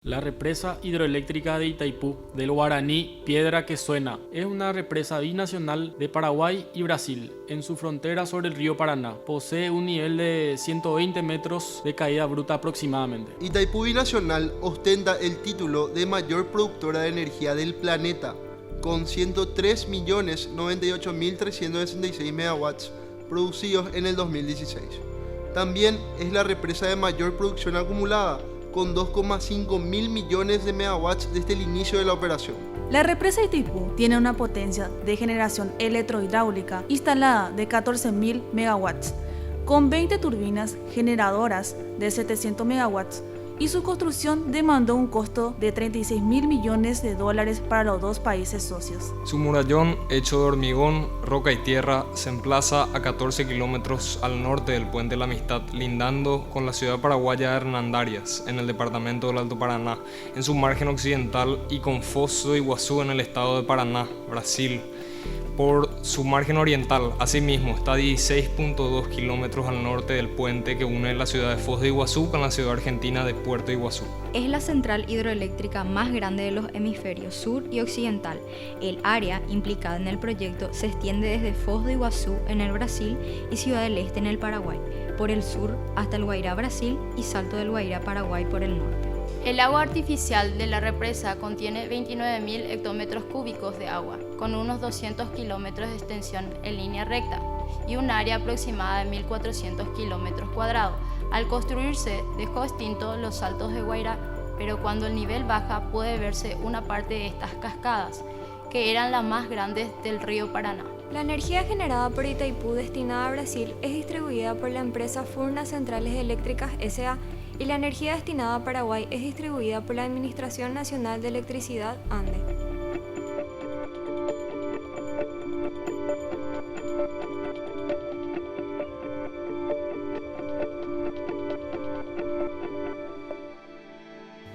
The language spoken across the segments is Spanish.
La represa hidroeléctrica de Itaipú, del guaraní Piedra que Suena, es una represa binacional de Paraguay y Brasil, en su frontera sobre el río Paraná. Posee un nivel de 120 metros de caída bruta aproximadamente. Itaipú Binacional ostenta el título de mayor productora de energía del planeta, con 103.098.366 megawatts producidos en el 2016. También es la represa de mayor producción acumulada, con 2,5 mil millones de megawatts desde el inicio de la operación. La represa Itaipú tiene una potencia de generación electrohidráulica instalada de 14.000 megawatts, con 20 turbinas generadoras de 700 megawatts, y su construcción demandó un costo de 36.000 millones de dólares para los dos países socios. Su murallón, hecho de hormigón, roca y tierra, se emplaza a 14 kilómetros al norte del Puente de la Amistad, lindando con la ciudad paraguaya de Hernandarias, en el departamento del Alto Paraná, en su margen occidental, y con Foz do Iguazú en el estado de Paraná, Brasil. Por su margen oriental, asimismo, está a 16.2 kilómetros al norte del puente que une la ciudad de Foz de Iguazú con la ciudad argentina de Puerto Iguazú. Es la central hidroeléctrica más grande de los hemisferios sur y occidental. El área implicada en el proyecto se extiende desde Foz de Iguazú en el Brasil y Ciudad del Este en el Paraguay, por el sur hasta el Guairá, Brasil, y Salto del Guairá, Paraguay, por el norte. El agua artificial de la represa contiene 29.000 hectómetros cúbicos de agua, con unos 200 kilómetros de extensión en línea recta y un área aproximada de 1.400 kilómetros cuadrados. Al construirse, dejó extinto los saltos de Guairá, pero cuando el nivel baja puede verse una parte de estas cascadas, que eran las más grandes del río Paraná. La energía generada por Itaipú destinada a Brasil es distribuida por la empresa Furnas Centrales Eléctricas S.A., y la energía destinada a Paraguay es distribuida por la Administración Nacional de Electricidad, ANDE.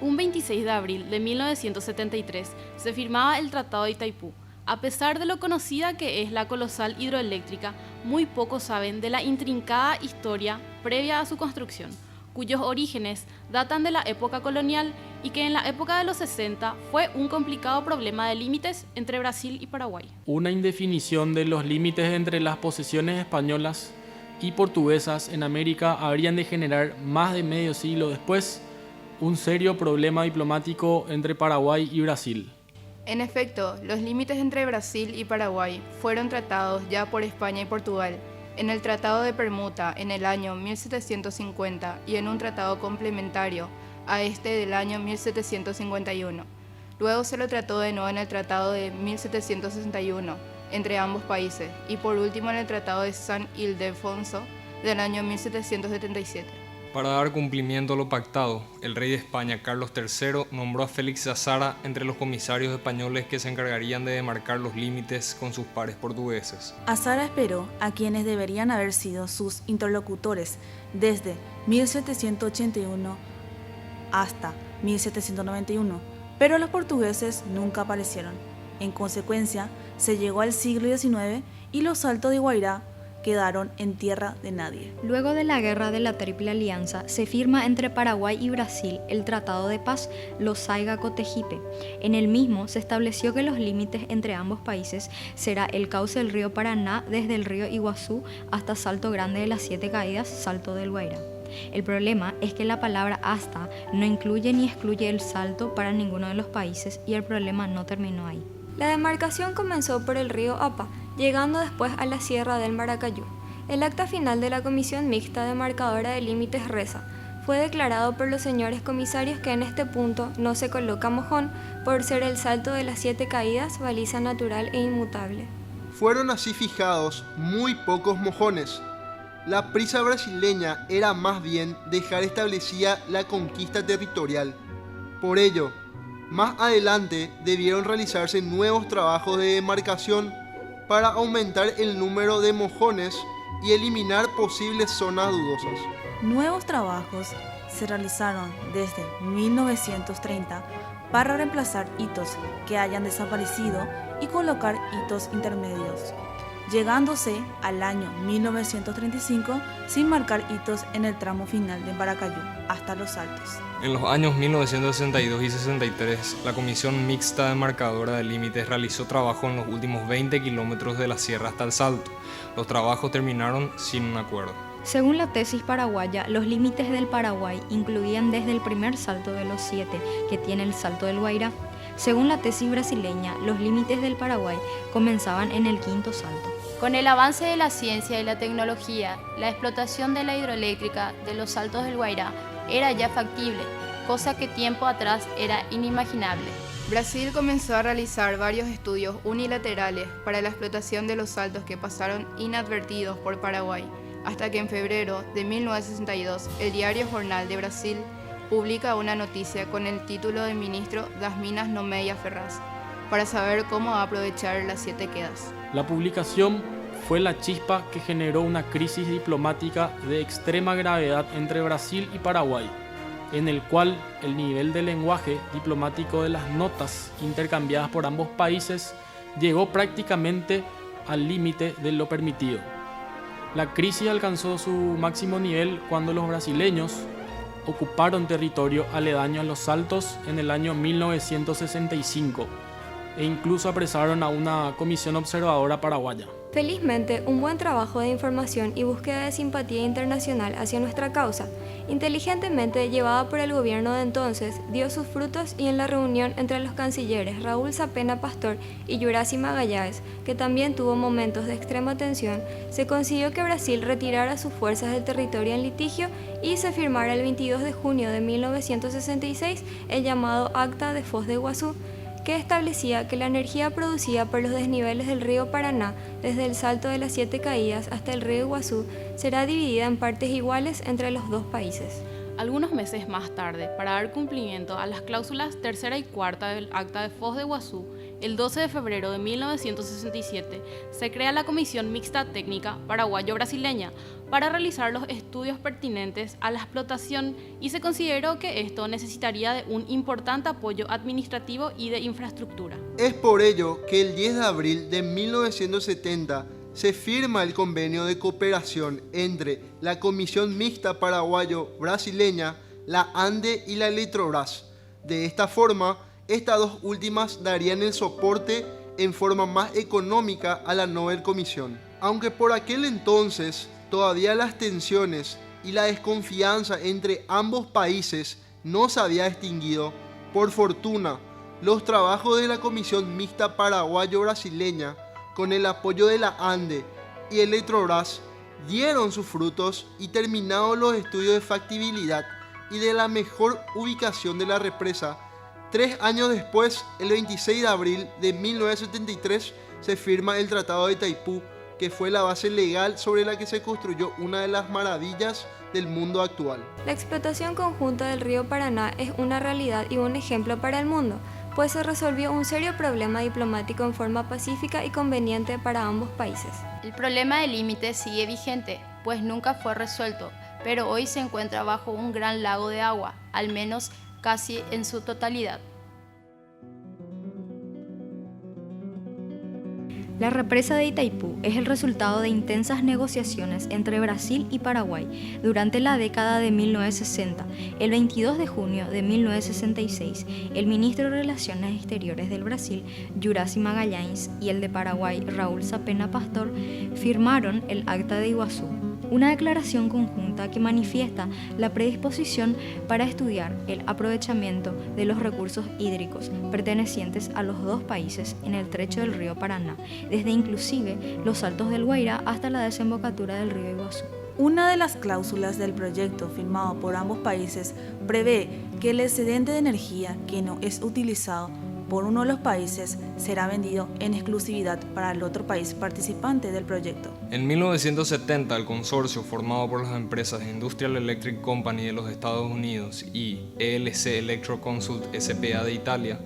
Un 26 de abril de 1973 se firmaba el Tratado de Itaipú. A pesar de lo conocida que es la colosal hidroeléctrica, muy pocos saben de la intrincada historia previa a su construcción, cuyos orígenes datan de la época colonial y que en la época de los 60 fue un complicado problema de límites entre Brasil y Paraguay. Una indefinición de los límites entre las posesiones españolas y portuguesas en América habrían de generar más de medio siglo después un serio problema diplomático entre Paraguay y Brasil. En efecto, los límites entre Brasil y Paraguay fueron tratados ya por España y Portugal, en el Tratado de Permuta en el año 1750 y en un tratado complementario a este del año 1751. Luego se lo trató de nuevo en el Tratado de 1761 entre ambos países y por último en el Tratado de San Ildefonso del año 1777. Para dar cumplimiento a lo pactado, el rey de España, Carlos III, nombró a Félix Azara entre los comisarios españoles que se encargarían de demarcar los límites con sus pares portugueses. Azara esperó a quienes deberían haber sido sus interlocutores desde 1781 hasta 1791, pero los portugueses nunca aparecieron. En consecuencia, se llegó al siglo XIX y los saltos de Guairá quedaron en tierra de nadie. Luego de la Guerra de la Triple Alianza, se firma entre Paraguay y Brasil el Tratado de Paz Losaiga-Cotegipe. En el mismo se estableció que los límites entre ambos países será el cauce del río Paraná desde el río Iguazú hasta Salto Grande de las Siete Caídas, Salto del Guairá. El problema es que la palabra hasta no incluye ni excluye el salto para ninguno de los países y el problema no terminó ahí. La demarcación comenzó por el río Apa, llegando después a la Sierra del Maracayú. El acta final de la Comisión Mixta Demarcadora de Límites reza: fue declarado por los señores comisarios que en este punto no se coloca mojón por ser el salto de las Siete Caídas baliza natural e inmutable. Fueron así fijados muy pocos mojones. La prisa brasileña era más bien dejar establecida la conquista territorial. Por ello, más adelante debieron realizarse nuevos trabajos de demarcación para aumentar el número de mojones y eliminar posibles zonas dudosas. Nuevos trabajos se realizaron desde 1930 para reemplazar hitos que hayan desaparecido y colocar hitos intermedios. llegándose al año 1935 sin marcar hitos en el tramo final de Paracayú hasta Los Saltos. En los años 1962 y 63, la Comisión Mixta Demarcadora de Límites realizó trabajo en los últimos 20 kilómetros de la sierra hasta el Salto. Los trabajos terminaron sin un acuerdo. Según la tesis paraguaya, los límites del Paraguay incluían desde el primer salto de los 7 que tiene el Salto del Guairá. Según la tesis brasileña, los límites del Paraguay comenzaban en el quinto salto. Con el avance de la ciencia y la tecnología, la explotación de la hidroeléctrica de los Saltos del Guairá era ya factible, cosa que tiempo atrás era inimaginable. Brasil comenzó a realizar varios estudios unilaterales para la explotación de los saltos que pasaron inadvertidos por Paraguay, hasta que en febrero de 1962 el diario Jornal de Brasil publica una noticia con el título del ministro das Minas Nomeia Ferraz, para saber cómo aprovechar las 7 quedas. La publicación fue la chispa que generó una crisis diplomática de extrema gravedad entre Brasil y Paraguay, en el cual el nivel de lenguaje diplomático de las notas intercambiadas por ambos países llegó prácticamente al límite de lo permitido. La crisis alcanzó su máximo nivel cuando los brasileños ocuparon territorio aledaño a los Saltos en el año 1965 e incluso apresaron a una comisión observadora paraguaya. Felizmente, un buen trabajo de información y búsqueda de simpatía internacional hacia nuestra causa, inteligentemente llevada por el gobierno de entonces, dio sus frutos y en la reunión entre los cancilleres Raúl Sapena Pastor y Yuracy Magallanes, que también tuvo momentos de extrema tensión, se consiguió que Brasil retirara sus fuerzas del territorio en litigio y se firmara el 22 de junio de 1966 el llamado Acta de Foz de Iguazú, que establecía que la energía producida por los desniveles del río Paraná, desde el Salto de las 7 Caídas hasta el río Iguazú, será dividida en partes iguales entre los dos países. Algunos meses más tarde, para dar cumplimiento a las cláusulas tercera y cuarta del Acta de Foz de Iguazú, el 12 de febrero de 1967 se crea la Comisión Mixta Técnica Paraguayo-Brasileña para realizar los estudios pertinentes a la explotación y se consideró que esto necesitaría de un importante apoyo administrativo y de infraestructura. Es por ello que el 10 de abril de 1970 se firma el convenio de cooperación entre la Comisión Mixta Paraguayo-Brasileña, la ANDE y la Eletrobras. De esta forma, estas dos últimas darían el soporte en forma más económica a la Nobel Comisión. Aunque por aquel entonces todavía las tensiones y la desconfianza entre ambos países no se había extinguido, por fortuna, los trabajos de la Comisión Mixta Paraguayo-Brasileña, con el apoyo de la ANDE y Eletrobras, dieron sus frutos y terminados los estudios de factibilidad y de la mejor ubicación de la represa. 3 años después, el 26 de abril de 1973, se firma el Tratado de Itaipú, que fue la base legal sobre la que se construyó una de las maravillas del mundo actual. La explotación conjunta del río Paraná es una realidad y un ejemplo para el mundo, pues se resolvió un serio problema diplomático en forma pacífica y conveniente para ambos países. El problema del límite sigue vigente, pues nunca fue resuelto, pero hoy se encuentra bajo un gran lago de agua, al menos casi en su totalidad. La represa de Itaipú es el resultado de intensas negociaciones entre Brasil y Paraguay durante la década de 1960. El 22 de junio de 1966, el ministro de Relaciones Exteriores del Brasil, Yuracy Magallanes, y el de Paraguay, Raúl Sapena Pastor, firmaron el Acta de Iguazú, una declaración conjunta que manifiesta la predisposición para estudiar el aprovechamiento de los recursos hídricos pertenecientes a los dos países en el trecho del río Paraná, desde inclusive los Saltos del Guairá hasta la desembocadura del río Iguazú. Una de las cláusulas del proyecto firmado por ambos países prevé que el excedente de energía que no es utilizado por uno de los países será vendido en exclusividad para el otro país participante del proyecto. En 1970, el consorcio formado por las empresas Industrial Electric Company de los Estados Unidos y ELC Electro Consult S.p.A. de Italia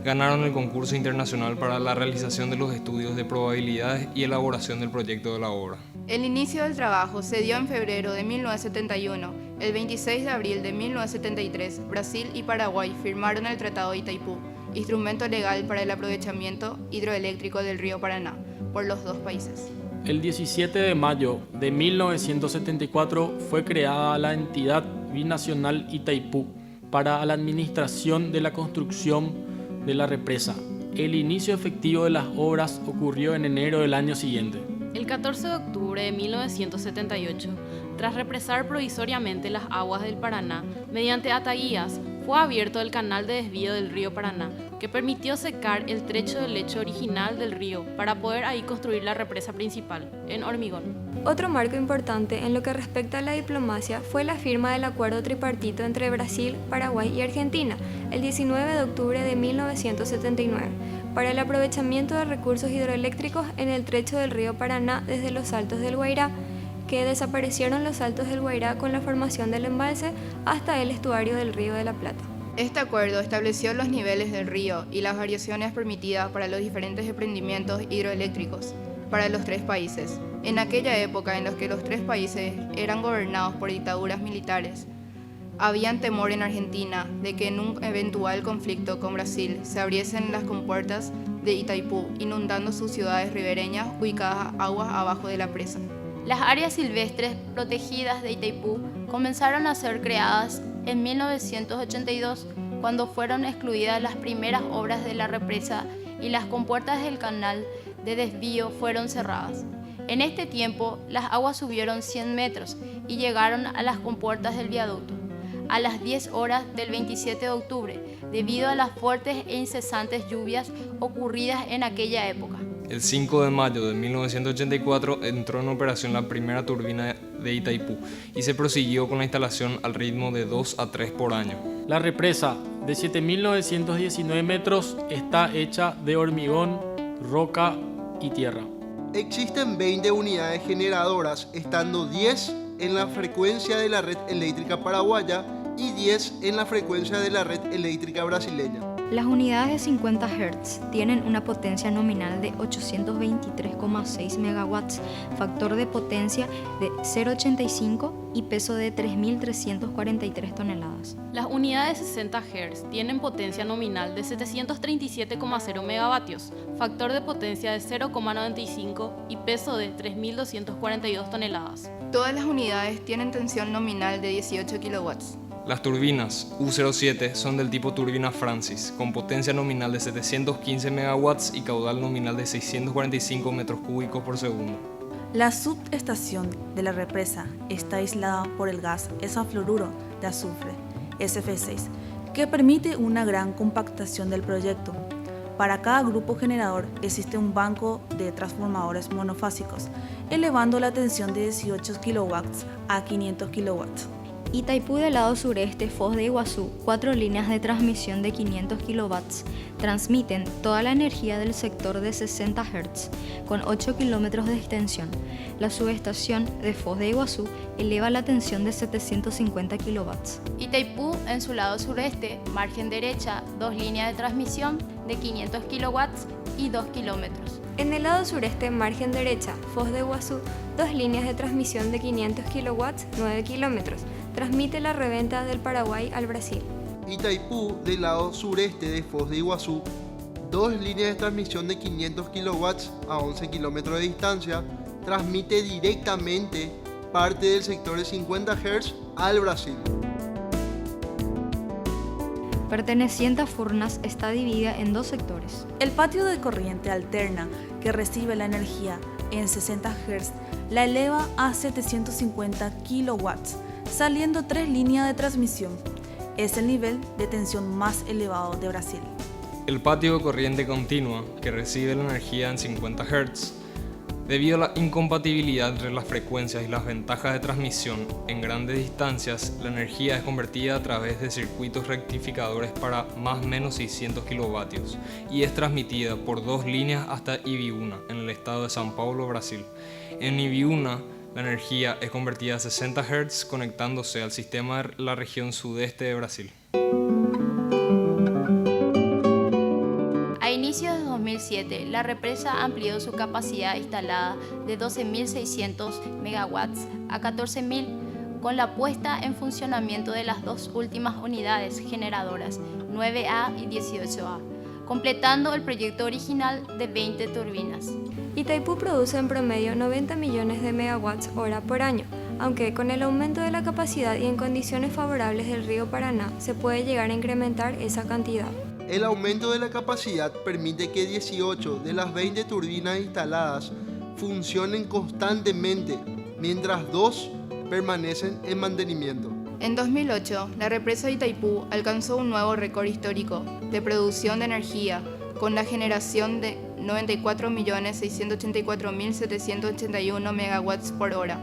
ganaron el concurso internacional para la realización de los estudios de probabilidades y elaboración del proyecto de la obra. El inicio del trabajo se dio en febrero de 1971. El 26 de abril de 1973, Brasil y Paraguay firmaron el Tratado de Itaipú, instrumento legal para el aprovechamiento hidroeléctrico del río Paraná, por los dos países. El 17 de mayo de 1974 fue creada la entidad binacional Itaipú para la administración de la construcción de la represa. El inicio efectivo de las obras ocurrió en enero del año siguiente. El 14 de octubre de 1978, tras represar provisoriamente las aguas del Paraná, mediante ataguías, fue abierto el canal de desvío del río Paraná, que permitió secar el trecho del lecho original del río para poder ahí construir la represa principal, en hormigón. Otro marco importante en lo que respecta a la diplomacia fue la firma del acuerdo tripartito entre Brasil, Paraguay y Argentina, el 19 de octubre de 1979, para el aprovechamiento de recursos hidroeléctricos en el trecho del río Paraná desde los Saltos del Guairá, que desaparecieron los Saltos del Guairá con la formación del embalse hasta el estuario del Río de la Plata. Este acuerdo estableció los niveles del río y las variaciones permitidas para los diferentes emprendimientos hidroeléctricos para los tres países. En aquella época en la que los tres países eran gobernados por dictaduras militares, habían temor en Argentina de que en un eventual conflicto con Brasil se abriesen las compuertas de Itaipú, inundando sus ciudades ribereñas ubicadas aguas abajo de la presa. Las áreas silvestres protegidas de Itaipú comenzaron a ser creadas en 1982, cuando fueron excluidas las primeras obras de la represa y las compuertas del canal de desvío fueron cerradas. En este tiempo, las aguas subieron 100 metros y llegaron a las compuertas del viaducto a las 10 horas del 27 de octubre, debido a las fuertes e incesantes lluvias ocurridas en aquella época. El 5 de mayo de 1984 entró en operación la primera turbina de Itaipú y se prosiguió con la instalación al ritmo de 2 a 3 por año. La represa de 7.919 metros está hecha de hormigón, roca y tierra. Existen 20 unidades generadoras, estando 10 en la frecuencia de la red eléctrica paraguaya y 10 en la frecuencia de la red eléctrica brasileña. Las unidades de 50 Hz tienen una potencia nominal de 823,6 megawatts, factor de potencia de 0,85 y peso de 3.343 toneladas. Las unidades de 60 Hz tienen potencia nominal de 737,0 megavatios, factor de potencia de 0,95 y peso de 3.242 toneladas. Todas las unidades tienen tensión nominal de 18 kilowatts. Las turbinas U07 son del tipo turbina Francis, con potencia nominal de 715 megawatts y caudal nominal de 645 metros cúbicos por segundo. La subestación de la represa está aislada por el gas hexafluoruro de azufre, SF6, que permite una gran compactación del proyecto. Para cada grupo generador existe un banco de transformadores monofásicos, elevando la tensión de 18 kW a 500 kW. Itaipú del lado sureste, Foz de Iguazú, 4 líneas de transmisión de 500 kW transmiten toda la energía del sector de 60 Hz, con 8 kilómetros de extensión. La subestación de Foz de Iguazú eleva la tensión de 750 kW. Itaipú, en su lado sureste, margen derecha, 2 líneas de transmisión de 500 kW y 2 kilómetros. En el lado sureste, margen derecha, Foz de Iguazú, 2 líneas de transmisión de 500 kW, 9 kilómetros. Transmite la reventa del Paraguay al Brasil. Itaipú, del lado sureste de Foz de Iguazú, 2 líneas de transmisión de 500 kW a 11 kilómetros de distancia, transmite directamente parte del sector de 50 Hz al Brasil. Perteneciente a Furnas, está dividida en 2 sectores. El patio de corriente alterna, que recibe la energía en 60 Hz, la eleva a 750 kW, saliendo 3 líneas de transmisión. Es el nivel de tensión más elevado de Brasil. El patio de corriente continua, que recibe la energía en 50 Hz, debido a la incompatibilidad entre las frecuencias y las ventajas de transmisión en grandes distancias, la energía es convertida a través de circuitos rectificadores para más o menos 600 kilovatios y es transmitida por 2 líneas hasta Ibiúna, en el estado de São Paulo, Brasil. En Ibiúna, la energía es convertida a 60 Hz conectándose al sistema de la región sudeste de Brasil. A inicios de 2007, la represa amplió su capacidad instalada de 12.600 megawatts a 14.000 con la puesta en funcionamiento de las 2 últimas unidades generadoras, 9A y 18A, completando el proyecto original de 20 turbinas. Itaipú produce en promedio 90 millones de megawatts hora por año, aunque con el aumento de la capacidad y en condiciones favorables del río Paraná se puede llegar a incrementar esa cantidad. El aumento de la capacidad permite que 18 de las 20 turbinas instaladas funcionen constantemente, mientras 2 permanecen en mantenimiento. En 2008, la represa de Itaipú alcanzó un nuevo récord histórico de producción de energía, con la generación de 94.684.781 megawatts por hora.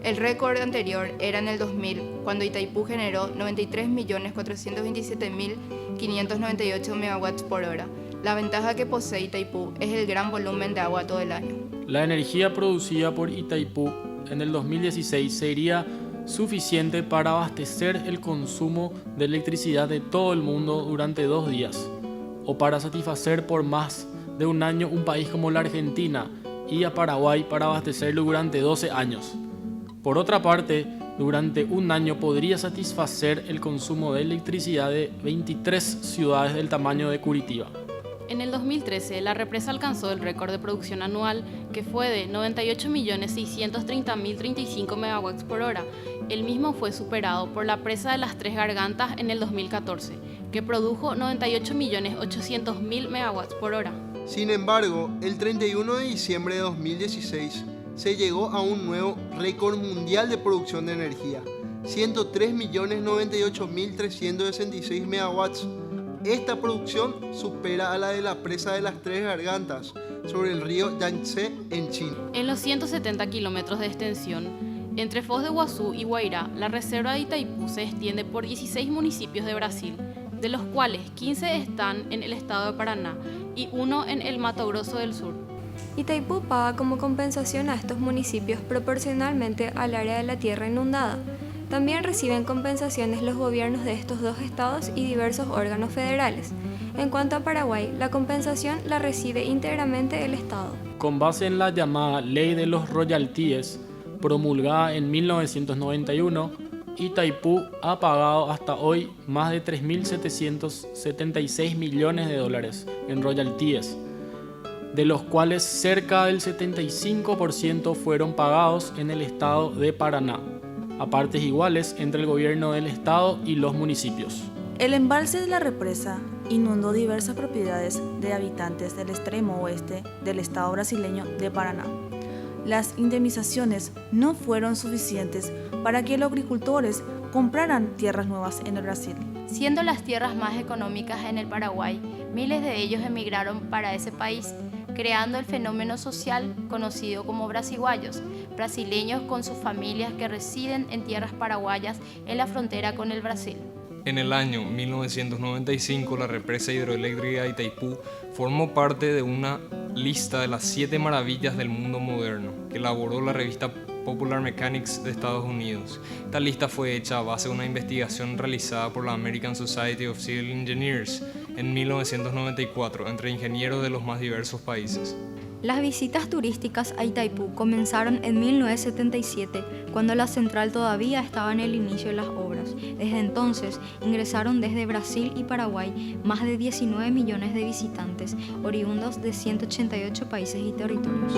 El récord anterior era en el 2000, cuando Itaipú generó 93.427.598 megawatts por hora. La ventaja que posee Itaipú es el gran volumen de agua todo el año. La energía producida por Itaipú en el 2016 sería suficiente para abastecer el consumo de electricidad de todo el mundo durante 2 días, o para satisfacer por más de un año un país como la Argentina y a Paraguay para abastecerlo durante 12 años. Por otra parte, durante un año podría satisfacer el consumo de electricidad de 23 ciudades del tamaño de Curitiba. En el 2013, la represa alcanzó el récord de producción anual, que fue de 98.630.035 megawatts por hora. El mismo fue superado por la presa de las Tres Gargantas en el 2014, que produjo 98.800.000 megawatts por hora. Sin embargo, el 31 de diciembre de 2016 se llegó a un nuevo récord mundial de producción de energía, 103.098.366 megawatts. Esta producción supera a la de la presa de las Tres Gargantas sobre el río Yangtze en China. En los 170 kilómetros de extensión, entre Foz de Iguazú y Guairá, la reserva de Itaipú se extiende por 16 municipios de Brasil, de los cuales 15 están en el estado de Paraná y 1 en el Mato Grosso del Sur. Itaipú paga como compensación a estos municipios proporcionalmente al área de la tierra inundada. También reciben compensaciones los gobiernos de estos 2 estados y diversos órganos federales. En cuanto a Paraguay, la compensación la recibe íntegramente el Estado. Con base en la llamada Ley de los Royalties, promulgada en 1991, Itaipú ha pagado hasta hoy más de 3.776 millones de dólares en royalties, de los cuales cerca del 75% fueron pagados en el estado de Paraná, a partes iguales entre el gobierno del estado y los municipios. El embalse de la represa inundó diversas propiedades de habitantes del extremo oeste del estado brasileño de Paraná. Las indemnizaciones no fueron suficientes para que los agricultores compraran tierras nuevas en el Brasil. Siendo las tierras más económicas en el Paraguay, miles de ellos emigraron para ese país, creando el fenómeno social conocido como brasiguayos, brasileños con sus familias que residen en tierras paraguayas en la frontera con el Brasil. En el año 1995, la represa hidroeléctrica de Itaipú formó parte de una lista de las 7 maravillas del mundo moderno que elaboró la revista Popular Mechanics de Estados Unidos. Esta lista fue hecha a base de una investigación realizada por la American Society of Civil Engineers en 1994 entre ingenieros de los más diversos países. Las visitas turísticas a Itaipú comenzaron en 1977, cuando la central todavía estaba en el inicio de las obras. Desde entonces ingresaron desde Brasil y Paraguay más de 19 millones de visitantes, oriundos de 188 países y territorios.